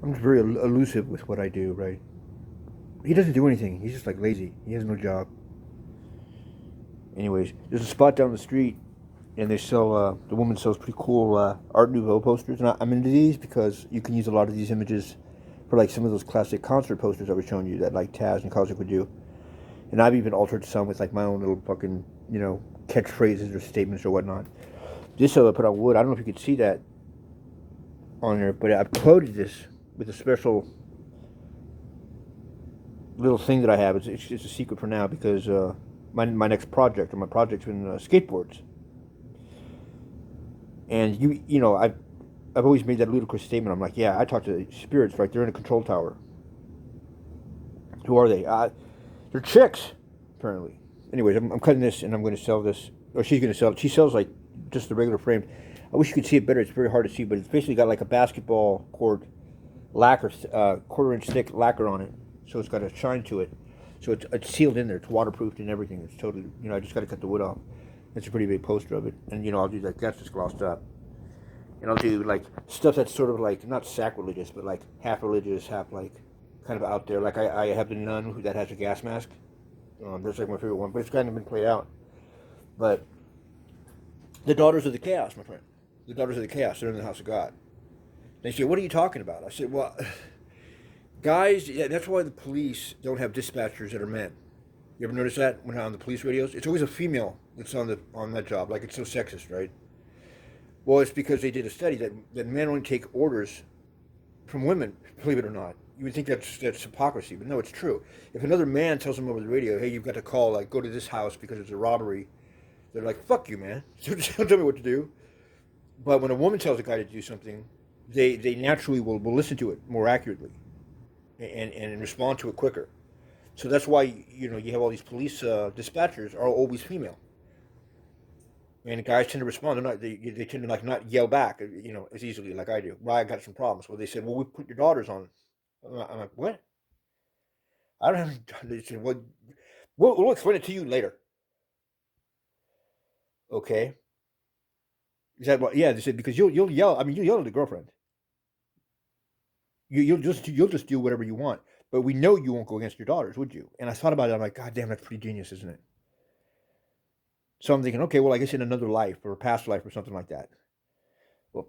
I'm just very elusive with what I do, right? He doesn't do anything. He's just like lazy. He has no job. Anyways, there's a spot down the street, and they sell. The woman sells pretty cool Art Nouveau posters, and I'm into these because you can use a lot of these images for like some of those classic concert posters I was showing you that like Taz and Cosmic would do. And I've even altered some with like my own little fucking catchphrases or statements or whatnot. This I put on wood. I don't know if you could see that on there, but I've quoted this with a special little thing that I have. It's a secret for now because my next project or my project's been skateboards, and I've always made that ludicrous statement. I'm like, yeah, I talk to spirits, right? They're in a control tower. Who are they? They're chicks, apparently. Anyways, I'm cutting this and I'm going to sell this. Or she's going to sell it. She sells like just the regular frame. I wish you could see it better. It's very hard to see, but it's basically got like a basketball court lacquer, quarter-inch thick lacquer on it. So it's got a shine to it. So it's sealed in there. It's waterproofed and everything. It's totally, I just got to cut the wood off. It's a pretty big poster of it. And, I'll do like, that's just glossed up. And I'll do like stuff that's sort of like, not sacrilegious, but like half religious, half like kind of out there. Like I have the nun that has a gas mask. That's like my favorite one, but it's kind of been played out. But the Daughters of the Chaos, my friend. The Daughters of the Chaos, they're in the house of God. They say, what are you talking about? I said, well, guys, yeah, that's why the police don't have dispatchers that are men. You ever notice that when on the police radios? It's always a female that's on that job. Like, it's so sexist, right? Well, it's because they did a study that men only take orders from women, believe it or not. You would think that's hypocrisy, but no, it's true. If another man tells them over the radio, hey, you've got to call, like, go to this house because it's a robbery, they're like, fuck you, man. Don't tell me what to do. But when a woman tells a guy to do something, they naturally will listen to it more accurately and respond to it quicker. So that's why, you have all these police dispatchers are always female. And the guys tend to respond. They tend to like not yell back, as easily like I do. Well, I got some problems. Well, they said, well, we put your daughters on. I'm like, what? I don't have any daughters. They said, well, we'll explain it to you later. Okay. Is that what? Yeah, they said because you'll yell. I mean, you yell at the girlfriend. You'll just do whatever you want. But we know you won't go against your daughters, would you? And I thought about it. I'm like, God damn, that's pretty genius, isn't it? So I'm thinking, okay, well, I guess in another life or a past life or something like that. Well,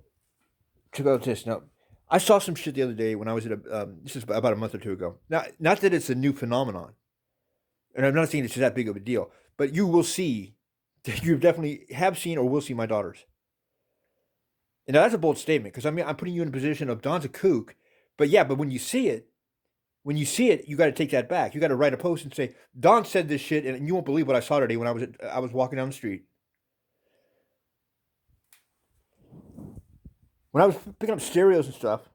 check out this. Now, I saw some shit the other day when I was at this is about a month or two ago. Now, not that it's a new phenomenon, and I'm not saying it's that big of a deal, but you will see, you definitely have seen or will see my daughters. And now that's a bold statement because I mean, I'm putting you in a position of Don's a kook, but yeah, but when you see it, you got to take that back. You got to write a post and say, Don said this shit, and you won't believe what I saw today when I was walking down the street. When I was picking up stereos and stuff,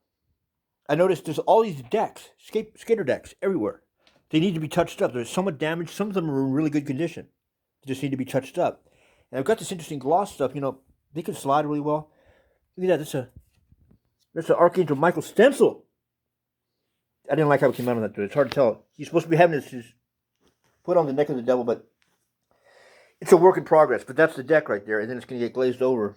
I noticed there's all these decks, skater decks everywhere. They need to be touched up. There's somewhat damaged. Some of them are in really good condition. They just need to be touched up. And I've got this interesting gloss stuff. They can slide really well. Look at that. That's an Archangel Michael stencil. I didn't like how it came out on that. It's hard to tell. He's supposed to be having this put on the neck of the devil, but it's a work in progress. But that's the deck right there, and then it's going to get glazed over.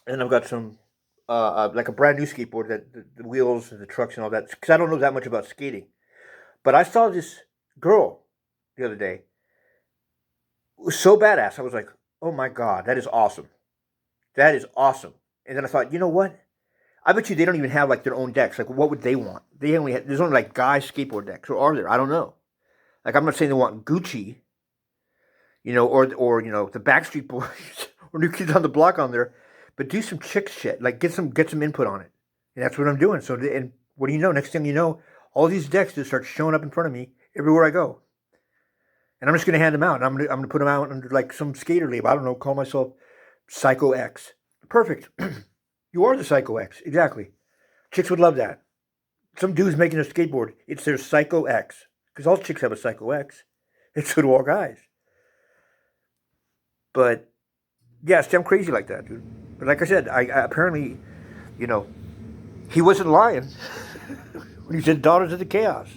And I've got some, like a brand new skateboard, that the wheels and the trucks and all that, because I don't know that much about skating. But I saw this girl the other day. It was so badass. I was like, oh my God, that is awesome. That is awesome. And then I thought, you know what? I bet you they don't even have like their own decks. Like, what would they want? There's only like guy skateboard decks, or are there? I don't know. Like, I'm not saying they want Gucci, or the Backstreet Boys or New Kids on the Block on there, but do some chick shit. Like, get some input on it, and that's what I'm doing. So, and what do you know? Next thing you know, all these decks just start showing up in front of me everywhere I go, and I'm just gonna hand them out. And I'm gonna put them out under like some skater label. I don't know. Call myself Psycho X. Perfect. You are the Psycho X. Exactly. Chicks would love that. Some dude's making a skateboard. It's their Psycho X. Because all chicks have a Psycho X. And so do all guys. But, yeah, I'm crazy like that, dude. But like I said, I apparently, he wasn't lying when he said Daughters of the Chaos.